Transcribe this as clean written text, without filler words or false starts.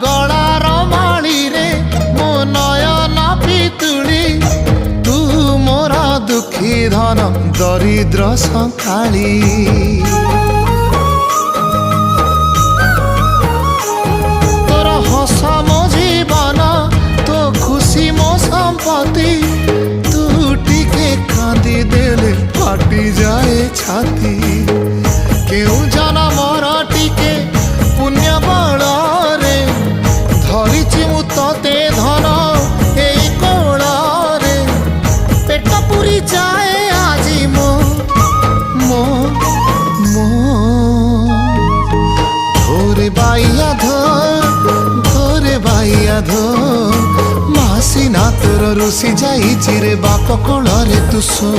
गलार माली रे मो नयन पितुली तू मोर दुखी धन दरिद्र संकाली तोर हस मो जीवन तो खुशी मो संपत्ति तू टिके कांदी देले फाटी जाए छाती केउ जनमर टिके पुण्य बल रे धरिछि मु तते धन एई कोल रे पेट पुरी जाए आजी मो मो मो धोरे बाइया धोरे बाइया धो मासी ना तोर रुसी जाई चिरे बाप कोल रे तू सो